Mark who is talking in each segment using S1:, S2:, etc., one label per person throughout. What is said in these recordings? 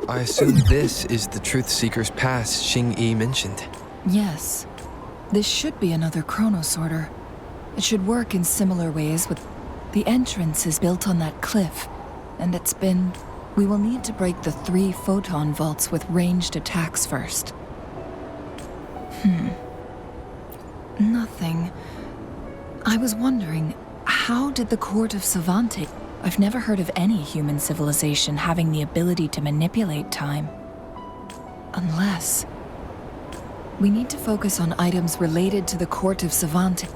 S1: I assume this is the Truthseeker's Pass Xing-Yi mentioned.
S2: Yes. This should be another Chronosorter. It should work in similar ways with... The entrance is built on that cliff, and it's been... We will need to break the 3 photon vaults with ranged attacks first. Nothing. I was wondering, how did the Court of Savante... I've never heard of any human civilization having the ability to manipulate time. Unless... We need to focus on items related to the Court of Savante.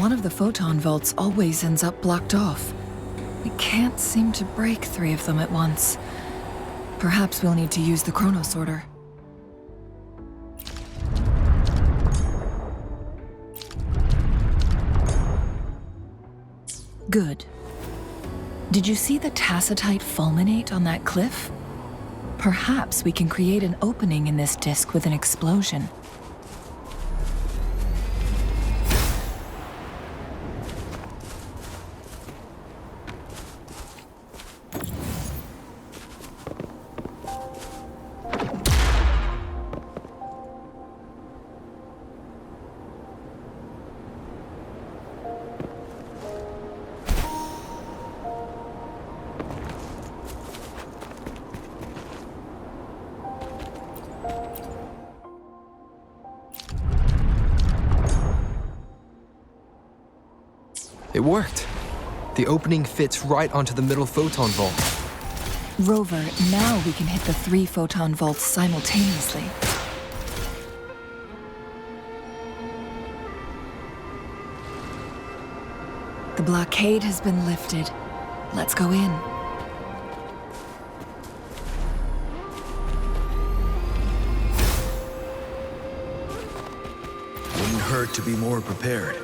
S2: One of the photon vaults always ends up blocked off. We can't seem to break 3 of them at once. Perhaps we'll need to use the Chronosorter. Good. Did you see the tacitite fulminate on that cliff? Perhaps we can create an opening in this disk with an explosion.
S1: It worked. The opening fits right onto the middle photon vault.
S2: Rover, now we can hit the 3 photon vaults simultaneously. The blockade has been lifted. Let's go in.
S3: Wouldn't hurt to be more prepared.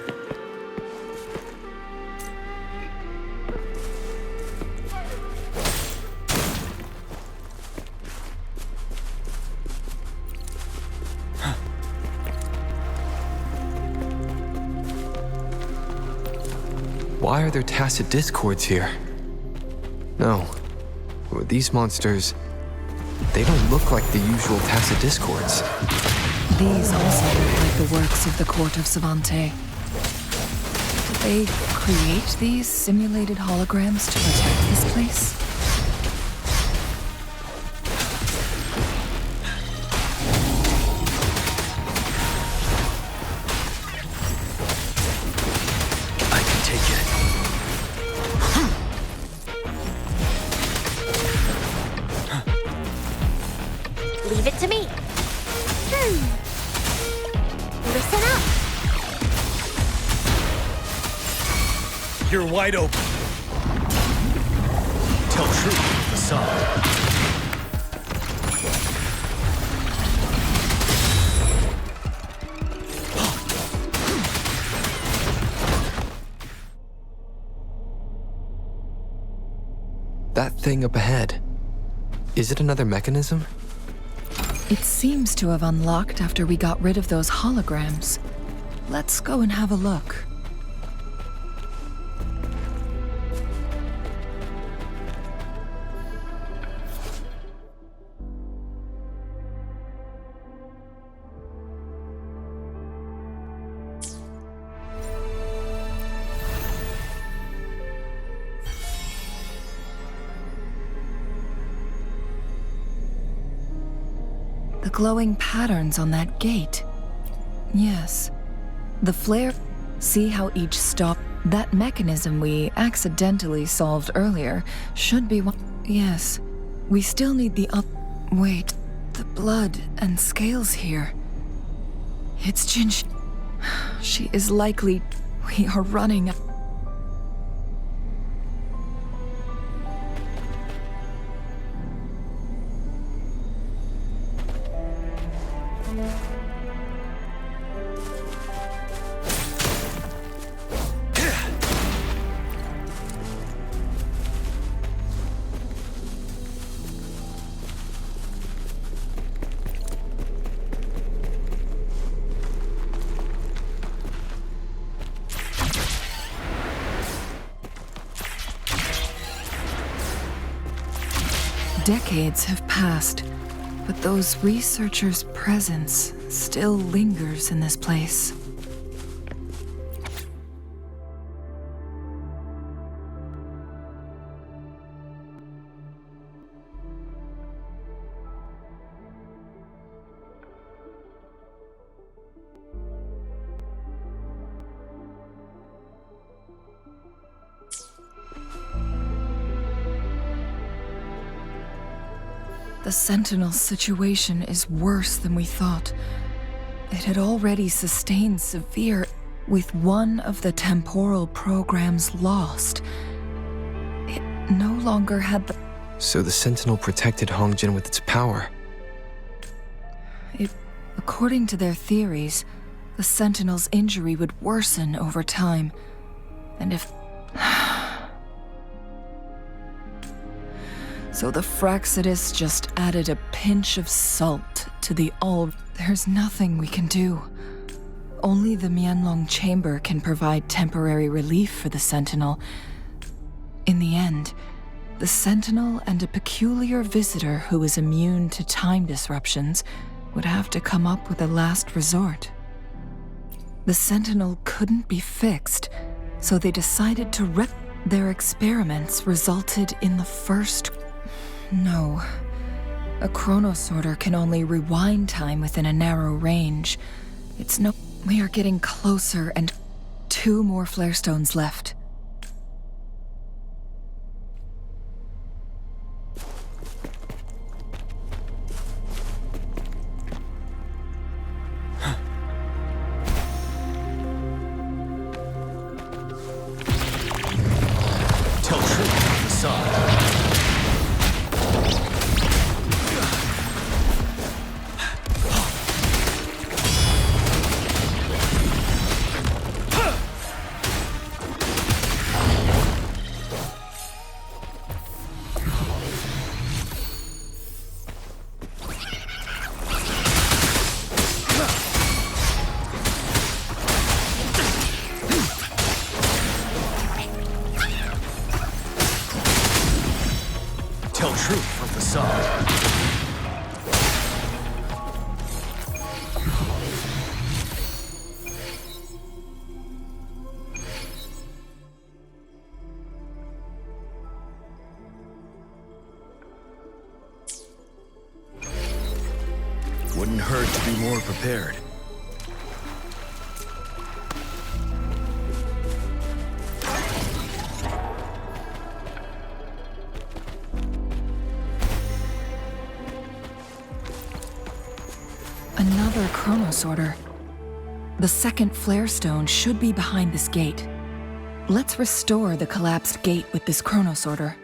S1: Why are there tacit discords here? No. These monsters... They don't look like the usual tacit discords.
S2: These also look like the works of the Court of Savante. Did they create these simulated holograms to protect this place?
S4: Leave it to me. Listen up.
S3: You're wide open. Tell truth with the sun.
S1: That thing up ahead. Is it another mechanism?
S2: It seems to have unlocked after we got rid of those holograms. Let's go and have a look. The glowing patterns on that gate. Yes. The flare... See how each stop... That mechanism we accidentally solved earlier should be one... Yes. We still need the up... Wait. The blood and scales here. It's Jinhsi. She is likely... We are running... Decades have passed, but those researchers' presence still lingers in this place. The Sentinel situation is worse than we thought. It had already sustained severe, with one of the temporal programs lost. It no longer had the...
S1: So the Sentinel protected Hongjin with its power.
S2: According to their theories, the Sentinel's injury would worsen over time. And if... So the Fraxidus just added a pinch of salt to the all. There's nothing we can do. Only the Mianlong Chamber can provide temporary relief for the Sentinel. In the end, the Sentinel and a peculiar visitor who is immune to time disruptions would have to come up with a last resort. The Sentinel couldn't be fixed, so they decided to Their experiments resulted in the first... No. A Chronosorter can only rewind time within a narrow range. It's no... We are getting closer and 2 more flare stones left.
S3: Tell truth from the side. Tell truth from facade. Wouldn't hurt to be more prepared.
S2: Another Chronosorter. The second flare stone should be behind this gate. Let's restore the collapsed gate with this Chronosorter.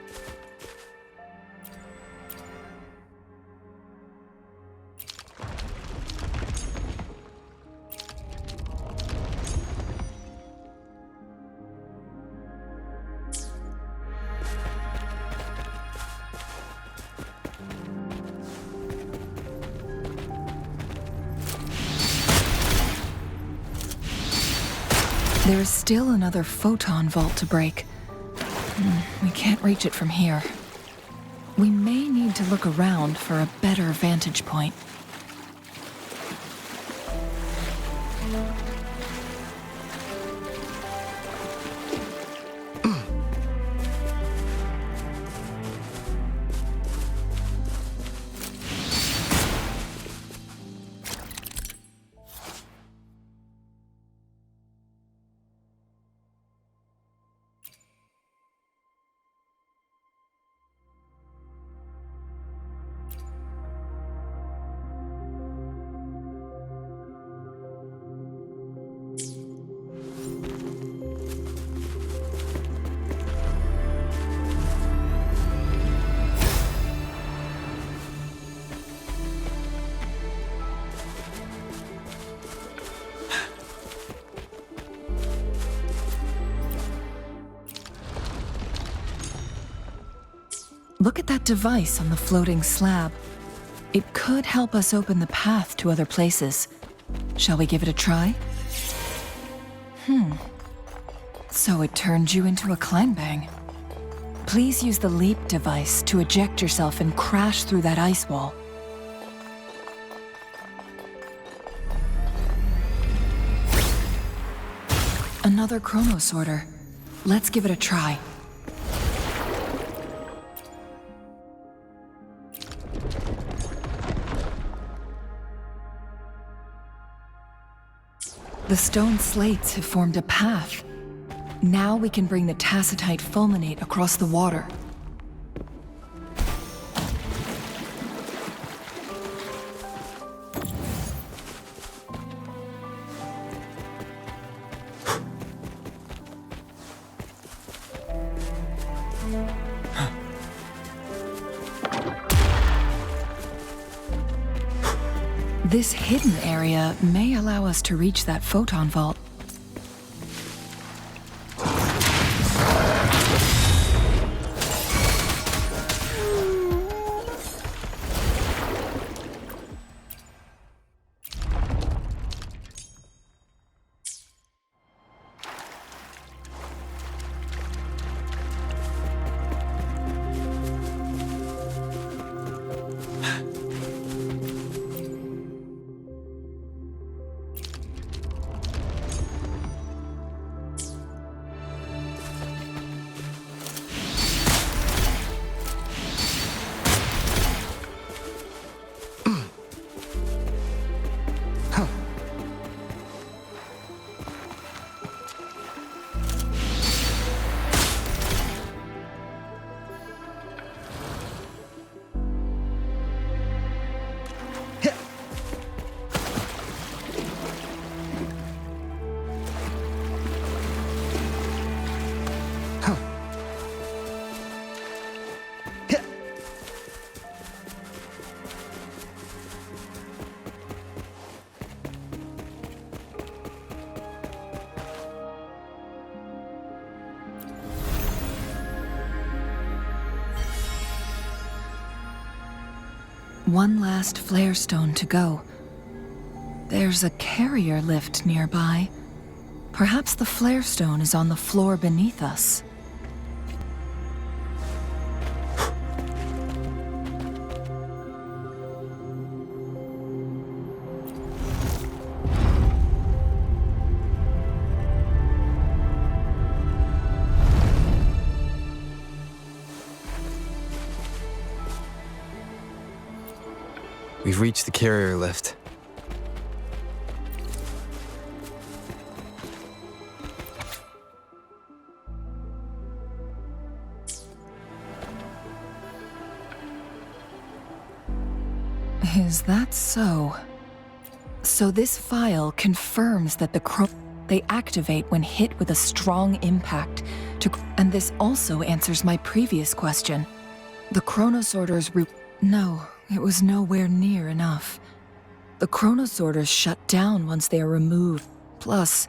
S2: There is still another Photonvault to break. We can't reach it from here. We may need to look around for a better vantage point. Look at that device on the floating slab. It could help us open the path to other places. Shall we give it a try? So it turned you into a climb bang. Please use the leap device to eject yourself and crash through that ice wall. Another Chronosorter. Let's give it a try. The stone slates have formed a path. Now we can bring the tacitite fulminate across the water. This hidden area may allow us to reach that Photonvault. One last flare stone to go. There's a carrier lift nearby. Perhaps the flare stone is on the floor beneath us.
S1: We've reached the carrier lift.
S2: Is that so? So this file confirms that they activate when hit with a strong impact. And this also answers my previous question. The Chronosorter's No, it was nowhere near enough. The Chronosorters shut down once they are removed. Plus,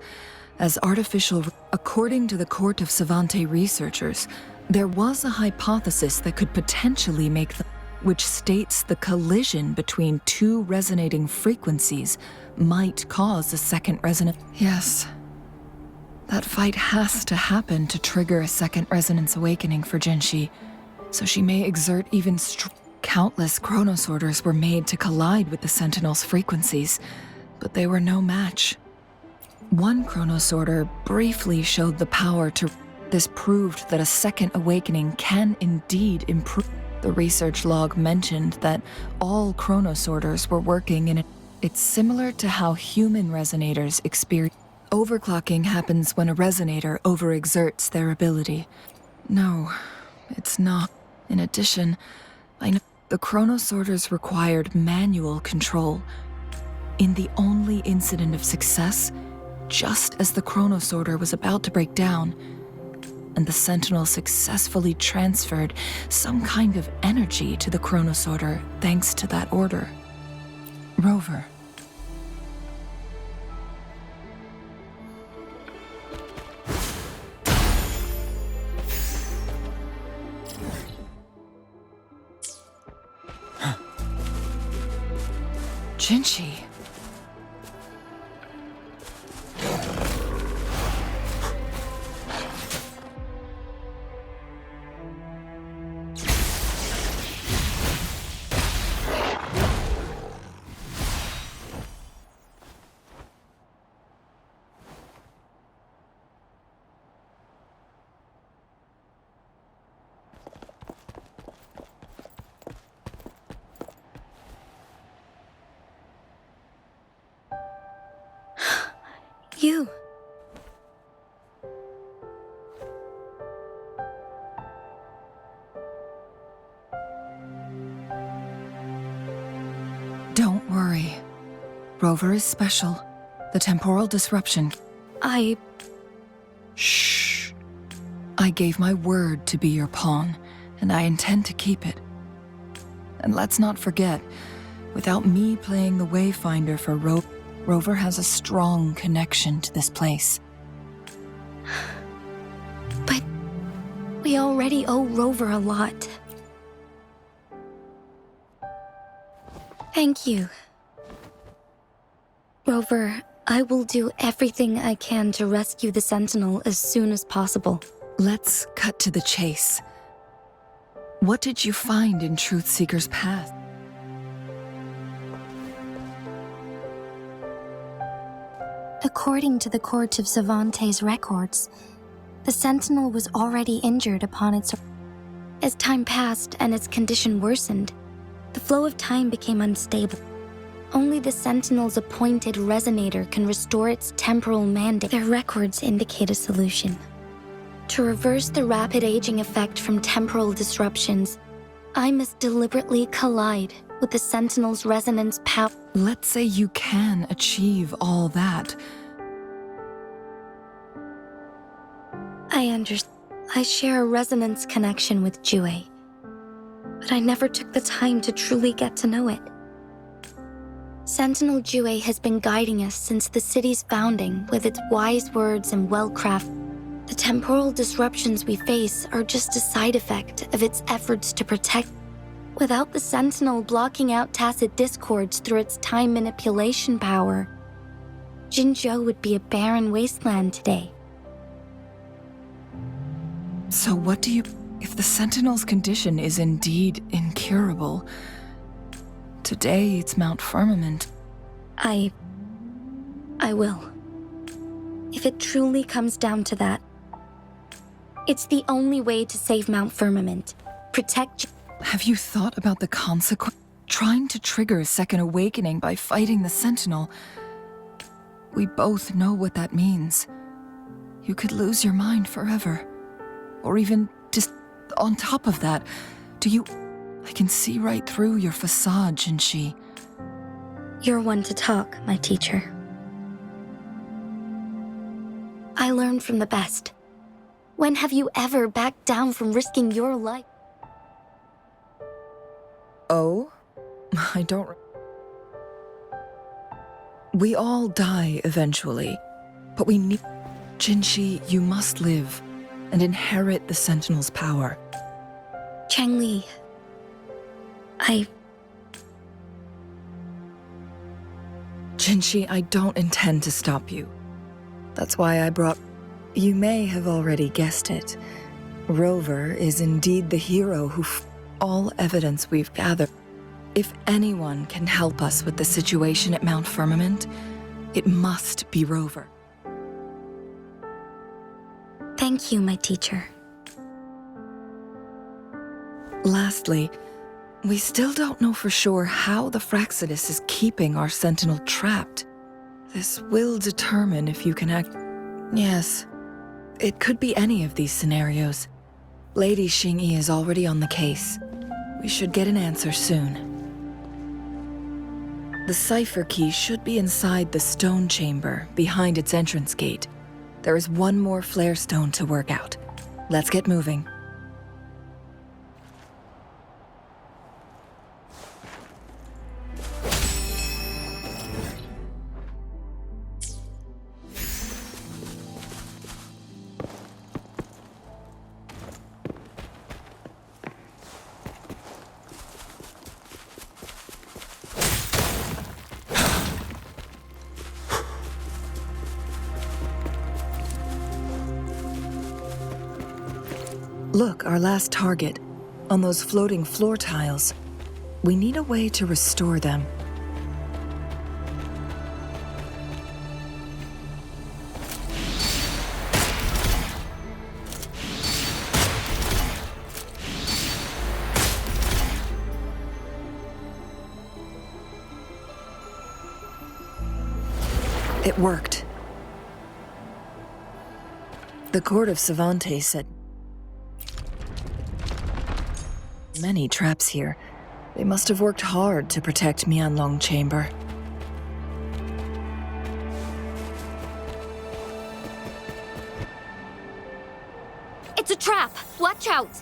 S2: as according to the Court of Savante researchers, there was a hypothesis that could potentially make which states the collision between two resonating frequencies might cause a second resonance. Yes. That fight has to happen to trigger a second resonance awakening for Jinhsi, so she may exert even Countless Chronosorters were made to collide with the Sentinel's frequencies, but they were no match. One Chronosorter briefly showed the power to... This proved that a second awakening can indeed improve. The research log mentioned that all Chronosorters were working in it. It's similar to how human resonators experience. Overclocking happens when a resonator overexerts their ability. No, it's not. In addition, I know the Chronosorters required manual control. In the only incident of success, just as the Chronosorter was about to break down, and the Sentinel successfully transferred some kind of energy to the Chronosorter thanks to that order. Rover. Jinhsi.
S4: You.
S2: Don't worry. Rover is special. The temporal disruption. Shh. I gave my word to be your pawn, and I intend to keep it. And let's not forget, without me playing the Wayfinder for Rover has a strong connection to this place.
S4: But we already owe Rover a lot. Thank you. Rover, I will do everything I can to rescue the Sentinel as soon as possible.
S2: Let's cut to the chase. What did you find in Truthseeker's Pass?
S4: According to the Court of Savante's records, the Sentinel was already injured upon its... As time passed and its condition worsened, the flow of time became unstable. Only the Sentinel's appointed resonator can restore its temporal mandate. Their records indicate a solution. To reverse the rapid aging effect from temporal disruptions, I must deliberately collide with the Sentinel's resonance power.
S2: Let's say you can achieve all that.
S4: I understand. I share a resonance connection with Jue, but I never took the time to truly get to know it. Sentinel Jue has been guiding us since the city's founding with its wise words and well-crafted. The temporal disruptions we face are just a side effect of its efforts to protect. Without the Sentinel blocking out tacit discords through its time manipulation power, Jinzhou would be a barren wasteland today.
S2: So what do you... If the Sentinel's condition is indeed incurable, today it's Mount Firmament.
S4: I will. If it truly comes down to that, it's the only way to save Mount Firmament. Protect...
S2: Have you thought about the consequence? Trying to trigger a second awakening by fighting the Sentinel. We both know what that means. You could lose your mind forever. Or even just on top of that, I can see right through your facade, Jinhsi.
S4: You're one to talk, my teacher. I learned from the best. When have you ever backed down from risking your life?
S2: Oh? I don't... We all die eventually, but we need... Jinhsi, you must live and inherit the Sentinel's power.
S4: Changli,
S2: Jinhsi, I don't intend to stop you. That's why I brought... You may have already guessed it. Rover is indeed the hero who... All evidence we've gathered. If anyone can help us with the situation at Mount Firmament, it must be Rover.
S4: Thank you, my teacher.
S2: Lastly, we still don't know for sure how the Fraxidus is keeping our Sentinel trapped. This will determine if you can act... Yes, it could be any of these scenarios. Lady Xingyi is already on the case. We should get an answer soon. The cipher key should be inside the stone chamber, behind its entrance gate. There is one more flare stone to work out. Let's get moving. Look, our last target, on those floating floor tiles. We need a way to restore them. It worked. The court of Cervantes said many traps here. They must have worked hard to protect Mianlong Chamber.
S4: It's a trap! Watch out!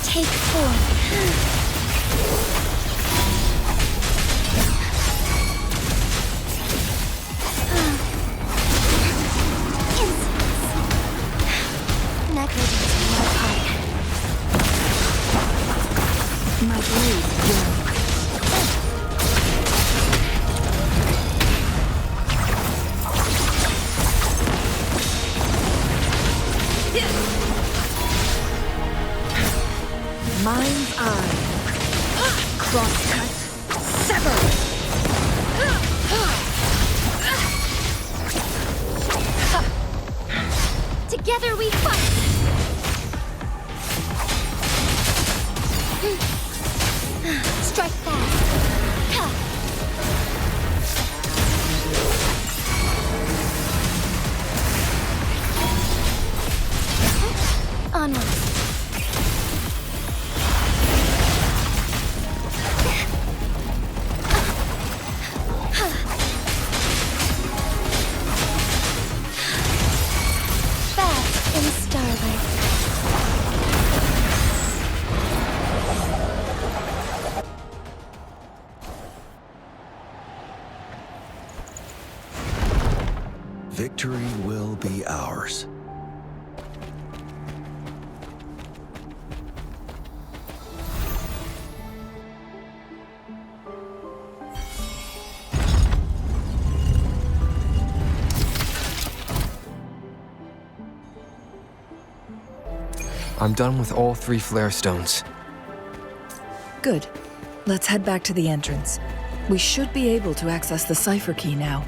S4: Take 4. Negligence on my part. My blade broke.
S2: Mind's eye. Crosscut. Sever.
S4: Together we fight! Strike fast! Onward! In starlight.
S3: Victory will be ours.
S1: I'm done with all 3 flare stones.
S2: Good. Let's head back to the entrance. We should be able to access the cipher key now.